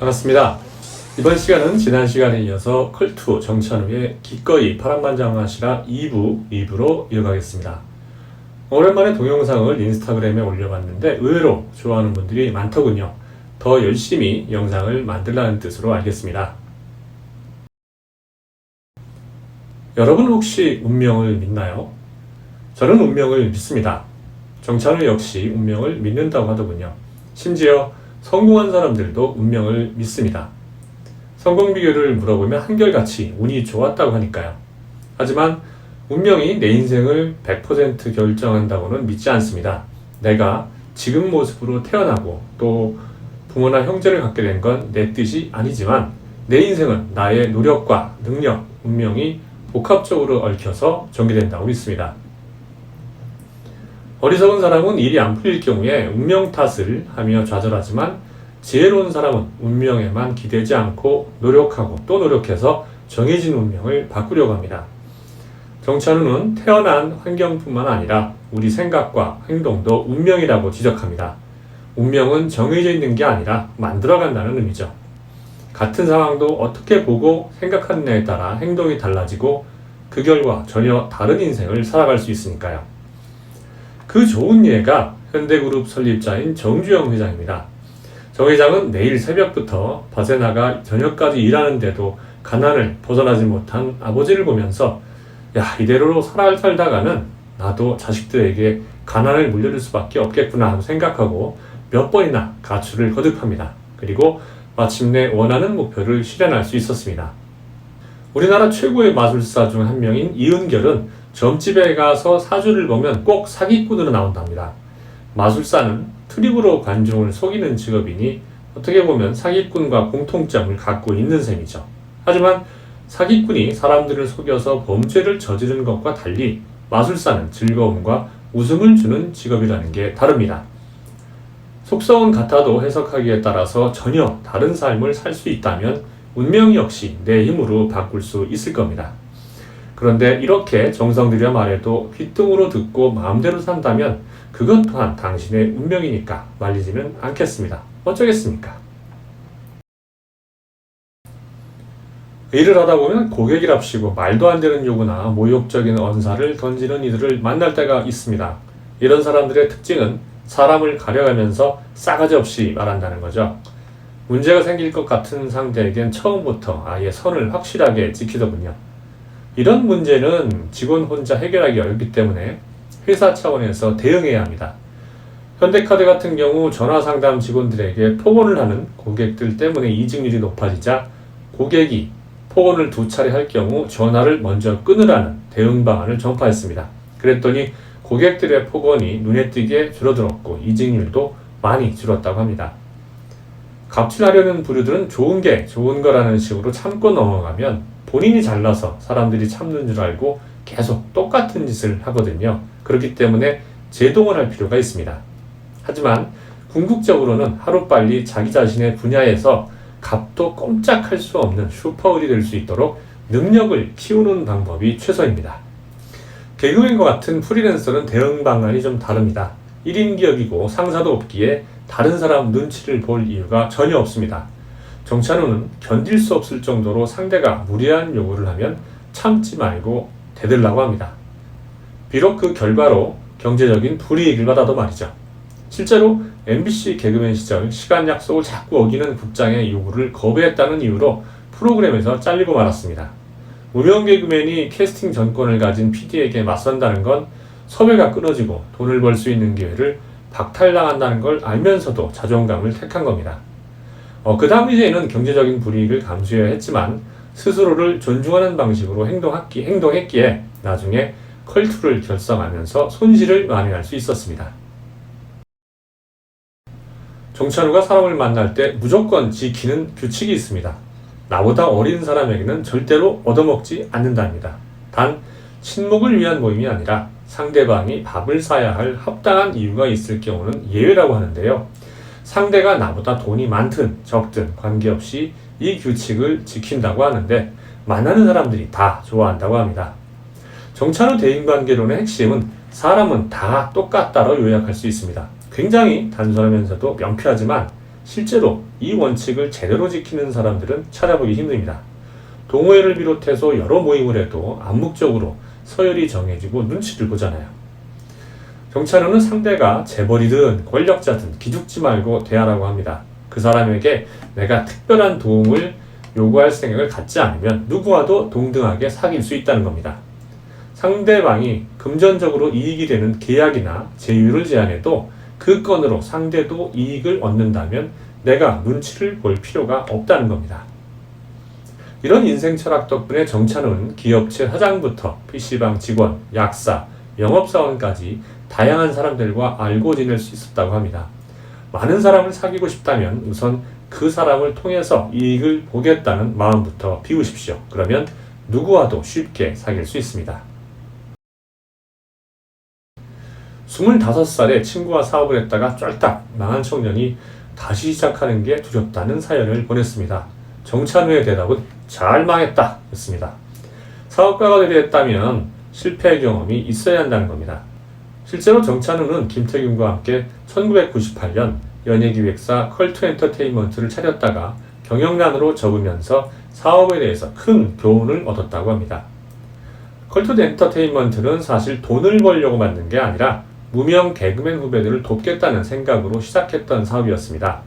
반갑습니다. 이번 시간은 지난 시간에 이어서 컬투 정찬우의 기꺼이 파란만장하시라 2부 리뷰로 이어가겠습니다. 오랜만에 동영상을 인스타그램에 올려봤는데 의외로 좋아하는 분들이 많더군요. 더 열심히 영상을 만들라는 뜻으로 알겠습니다. 여러분 혹시 운명을 믿나요? 저는 운명을 믿습니다. 정찬우 역시 운명을 믿는다고 하더군요. 심지어 성공한 사람들도 운명을 믿습니다. 성공 비결을 물어보면 한결같이 운이 좋았다고 하니까요. 하지만 운명이 내 인생을 100% 결정한다고는 믿지 않습니다. 내가 지금 모습으로 태어나고 또 부모나 형제를 갖게 된 건 내 뜻이 아니지만 내 인생은 나의 노력과 능력, 운명이 복합적으로 얽혀서 전개된다고 믿습니다. 어리석은 사람은 일이 안 풀릴 경우에 운명 탓을 하며 좌절하지만 지혜로운 사람은 운명에만 기대지 않고 노력하고 또 노력해서 정해진 운명을 바꾸려고 합니다. 정찬우는 태어난 환경뿐만 아니라 우리 생각과 행동도 운명이라고 지적합니다. 운명은 정해져 있는 게 아니라 만들어간다는 의미죠. 같은 상황도 어떻게 보고 생각하느냐에 따라 행동이 달라지고 그 결과 전혀 다른 인생을 살아갈 수 있으니까요. 그 좋은 예가 현대그룹 설립자인 정주영 회장입니다. 정 회장은 매일 새벽부터 밭에 나가 저녁까지 일하는데도 가난을 벗어나지 못한 아버지를 보면서 이대로 살다가는 나도 자식들에게 가난을 물려줄 수밖에 없겠구나 하고 생각하고 몇 번이나 가출을 거듭합니다. 그리고 마침내 원하는 목표를 실현할 수 있었습니다. 우리나라 최고의 마술사 중 한 명인 이은결은 점집에 가서 사주를 보면 꼭 사기꾼으로 나온답니다. 마술사는 트릭으로 관중을 속이는 직업이니 어떻게 보면 사기꾼과 공통점을 갖고 있는 셈이죠. 하지만 사기꾼이 사람들을 속여서 범죄를 저지르는 것과 달리 마술사는 즐거움과 웃음을 주는 직업이라는 게 다릅니다. 속성은 같아도 해석하기에 따라서 전혀 다른 삶을 살 수 있다면 운명 역시 내 힘으로 바꿀 수 있을 겁니다. 그런데 이렇게 정성 들여 말해도 귓등으로 듣고 마음대로 산다면 그것 또한 당신의 운명이니까 말리지는 않겠습니다. 어쩌겠습니까? 일을 하다 보면 고객이랍시고 말도 안 되는 요구나 모욕적인 언사를 던지는 이들을 만날 때가 있습니다. 이런 사람들의 특징은 사람을 가려가면서 싸가지 없이 말한다는 거죠. 문제가 생길 것 같은 상대에겐 처음부터 아예 선을 확실하게 지키더군요. 이런 문제는 직원 혼자 해결하기 어렵기 때문에 회사 차원에서 대응해야 합니다. 현대카드 같은 경우 전화상담 직원들에게 폭언을 하는 고객들 때문에 이직률이 높아지자 고객이 폭언을 2차례 할 경우 전화를 먼저 끊으라는 대응 방안을 전파했습니다. 그랬더니 고객들의 폭언이 눈에 띄게 줄어들었고 이직률도 많이 줄었다고 합니다. 갑질하려는 부류들은 좋은 게 좋은 거라는 식으로 참고 넘어가면 본인이 잘나서 사람들이 참는 줄 알고 계속 똑같은 짓을 하거든요. 그렇기 때문에 제동을 할 필요가 있습니다. 하지만 궁극적으로는 하루빨리 자기 자신의 분야에서 갑도 꼼짝할 수 없는 슈퍼을이 될 수 있도록 능력을 키우는 방법이 최선입니다. 개그맨과 같은 프리랜서는 대응 방안이 좀 다릅니다. 1인 기업이고 상사도 없기에 다른 사람 눈치를 볼 이유가 전혀 없습니다. 정찬우는 견딜 수 없을 정도로 상대가 무리한 요구를 하면 참지 말고 대들라고 합니다. 비록 그 결과로 경제적인 불이익을 받아도 말이죠. 실제로 MBC 개그맨 시절 시간 약속을 자꾸 어기는 국장의 요구를 거부했다는 이유로 프로그램에서 잘리고 말았습니다. 무명 개그맨이 캐스팅 전권을 가진 PD에게 맞선다는 건 섭외가 끊어지고 돈을 벌 수 있는 기회를 박탈당한다는 걸 알면서도 자존감을 택한 겁니다. 그 당시에는 경제적인 불이익을 감수해야 했지만 스스로를 존중하는 방식으로 행동했기에 나중에 컬투를 결성하면서 손실을 만회할 수 있었습니다. 정찬우가 사람을 만날 때 무조건 지키는 규칙이 있습니다. 나보다 어린 사람에게는 절대로 얻어먹지 않는답니다. 단 친목을 위한 모임이 아니라 상대방이 밥을 사야 할 합당한 이유가 있을 경우는 예외라고 하는데요. 상대가 나보다 돈이 많든 적든 관계없이 이 규칙을 지킨다고 하는데 만나는 사람들이 다 좋아한다고 합니다. 정찬우 대인관계론의 핵심은 사람은 다 똑같다로 요약할 수 있습니다. 굉장히 단순하면서도 명쾌하지만 실제로 이 원칙을 제대로 지키는 사람들은 찾아보기 힘듭니다. 동호회를 비롯해서 여러 모임을 해도 암묵적으로 서열이 정해지고 눈치를 보잖아요. 정찬호는 상대가 재벌이든 권력자든 기죽지 말고 대하라고 합니다. 그 사람에게 내가 특별한 도움을 요구할 생각을 갖지 않으면 누구와도 동등하게 사귈 수 있다는 겁니다. 상대방이 금전적으로 이익이 되는 계약이나 제휴를 제안해도 그 건으로 상대도 이익을 얻는다면 내가 눈치를 볼 필요가 없다는 겁니다. 이런 인생 철학 덕분에 정찬우는 기업체 사장부터 PC방 직원, 약사, 영업사원까지 다양한 사람들과 알고 지낼 수 있었다고 합니다. 많은 사람을 사귀고 싶다면 우선 그 사람을 통해서 이익을 보겠다는 마음부터 비우십시오. 그러면 누구와도 쉽게 사귈 수 있습니다. 25살에 친구와 사업을 했다가 쫄딱 망한 청년이 다시 시작하는 게 두렵다는 사연을 보냈습니다. 정찬우의 대답은 잘 망했다 였습니다. 사업가가 되려 했다면 실패 경험이 있어야 한다는 겁니다. 실제로 정찬우는 김태균과 함께 1998년 연예기획사 컬트 엔터테인먼트를 차렸다가 경영난으로 접으면서 사업에 대해서 큰 교훈을 얻었다고 합니다. 컬트 엔터테인먼트는 사실 돈을 벌려고 만든 게 아니라 무명 개그맨 후배들을 돕겠다는 생각으로 시작했던 사업이었습니다.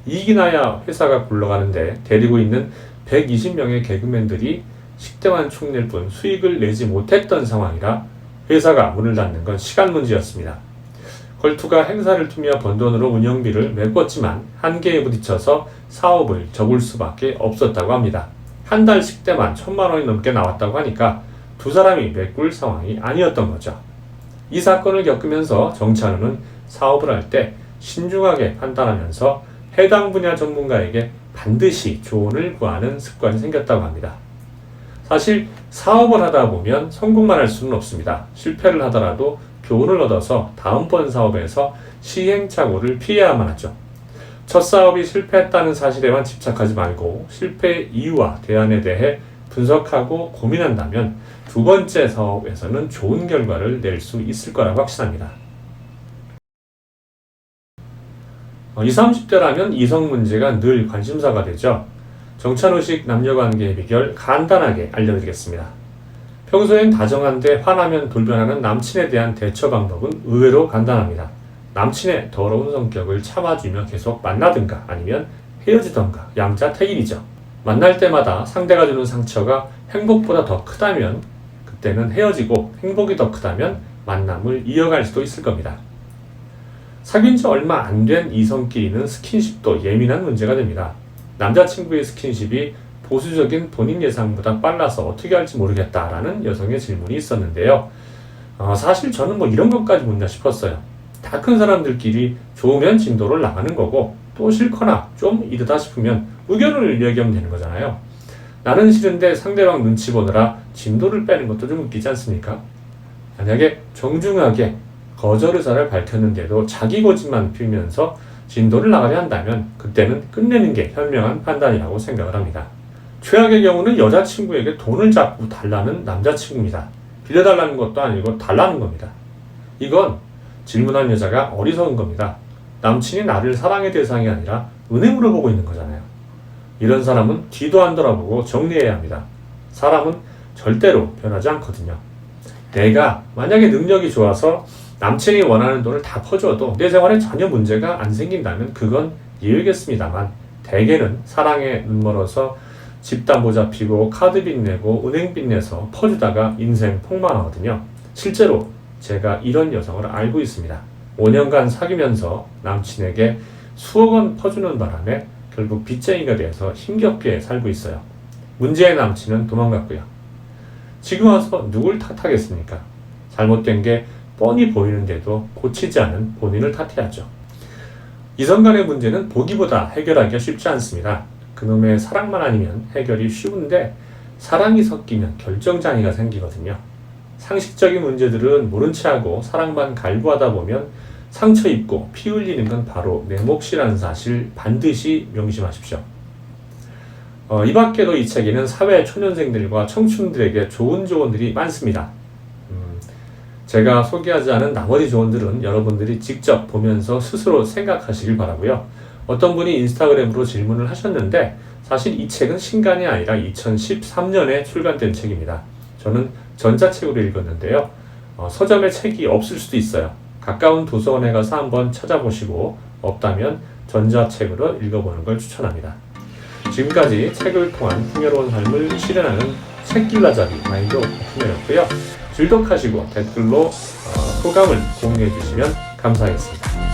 이익이 나야 회사가 굴러가는데 데리고 있는 120명의 개그맨들이 식대만 축낼 뿐 수익을 내지 못했던 상황이라 회사가 문을 닫는 건 시간 문제였습니다. 컬투가 행사를 투며 번 돈으로 운영비를 메꿨지만 한계에 부딪혀서 사업을 접을 수밖에 없었다고 합니다. 한 달 식대만 1,000만 원이 넘게 나왔다고 하니까 두 사람이 메꿀 상황이 아니었던 거죠. 이 사건을 겪으면서 정찬우는 사업을 할 때 신중하게 판단하면서 해당 분야 전문가에게 반드시 조언을 구하는 습관이 생겼다고 합니다. 사실 사업을 하다 보면 성공만 할 수는 없습니다. 실패를 하더라도 교훈을 얻어서 다음번 사업에서 시행착오를 피해야만 하죠. 첫 사업이 실패했다는 사실에만 집착하지 말고 실패 이유와 대안에 대해 분석하고 고민한다면 두 번째 사업에서는 좋은 결과를 낼 수 있을 거라고 확신합니다. 20, 30대라면 이성 문제가 늘 관심사가 되죠. 정찬우식 남녀관계의 비결 간단하게 알려드리겠습니다. 평소엔 다정한데 화나면 돌변하는 남친에 대한 대처 방법은 의외로 간단합니다. 남친의 더러운 성격을 참아주며 계속 만나든가 아니면 헤어지던가 양자택일이죠. 만날 때마다 상대가 주는 상처가 행복보다 더 크다면 그때는 헤어지고 행복이 더 크다면 만남을 이어갈 수도 있을 겁니다. 사귄 지 얼마 안 된 이성끼리는 스킨십도 예민한 문제가 됩니다. 남자친구의 스킨십이 보수적인 본인 예상보다 빨라서 어떻게 할지 모르겠다라는 여성의 질문이 있었는데요. 사실 저는 이런 것까지 묻나 싶었어요. 다 큰 사람들끼리 좋으면 진도를 나가는 거고 또 싫거나 좀 이르다 싶으면 의견을 얘기하면 되는 거잖아요. 나는 싫은데 상대방 눈치 보느라 진도를 빼는 것도 좀 웃기지 않습니까? 만약에 정중하게 거절 의사를 밝혔는데도 자기 고집만 피우면서 진도를 나가려 한다면 그때는 끝내는 게 현명한 판단이라고 생각을 합니다. 최악의 경우는 여자친구에게 돈을 자꾸 달라는 남자친구입니다. 빌려달라는 것도 아니고 달라는 겁니다. 이건 질문한 여자가 어리석은 겁니다. 남친이 나를 사랑의 대상이 아니라 은행으로 보고 있는 거잖아요. 이런 사람은 뒤도 안 돌아보고 정리해야 합니다. 사람은 절대로 변하지 않거든요. 내가 만약에 능력이 좋아서 남친이 원하는 돈을 다 퍼줘도 내 생활에 전혀 문제가 안 생긴다면 그건 예외겠습니다만 대개는 사랑에 눈멀어서 집담보 잡히고 카드빚 내고 은행빚 내서 퍼주다가 인생 폭망하거든요. 실제로 제가 이런 여성을 알고 있습니다. 5년간 사귀면서 남친에게 수억 원 퍼주는 바람에 결국 빚쟁이가 돼서 힘겹게 살고 있어요. 문제의 남친은 도망갔고요. 지금 와서 누굴 탓하겠습니까? 잘못된 게 뻔히 보이는데도 고치지 않은 본인을 탓해야죠. 이성 간의 문제는 보기보다 해결하기가 쉽지 않습니다. 그놈의 사랑만 아니면 해결이 쉬운데 사랑이 섞이면 결정장애가 생기거든요. 상식적인 문제들은 모른 채 하고 사랑만 갈구하다 보면 상처 입고 피 흘리는 건 바로 내 몫이라는 사실 반드시 명심하십시오. 이 밖에도 이 책에는 사회 초년생들과 청춘들에게 좋은 조언들이 많습니다. 제가 소개하지 않은 나머지 조언들은 여러분들이 직접 보면서 스스로 생각하시길 바라고요. 어떤 분이 인스타그램으로 질문을 하셨는데 사실 이 책은 신간이 아니라 2013년에 출간된 책입니다. 저는 전자책으로 읽었는데요. 서점에 책이 없을 수도 있어요. 가까운 도서관에 가서 한번 찾아보시고 없다면 전자책으로 읽어보는 걸 추천합니다. 지금까지 책을 통한 풍요로운 삶을 실현하는 책길라잡이 마인드 오픈이었고요. 즐덕하시고 댓글로 소감을 공유해 주시면 감사하겠습니다.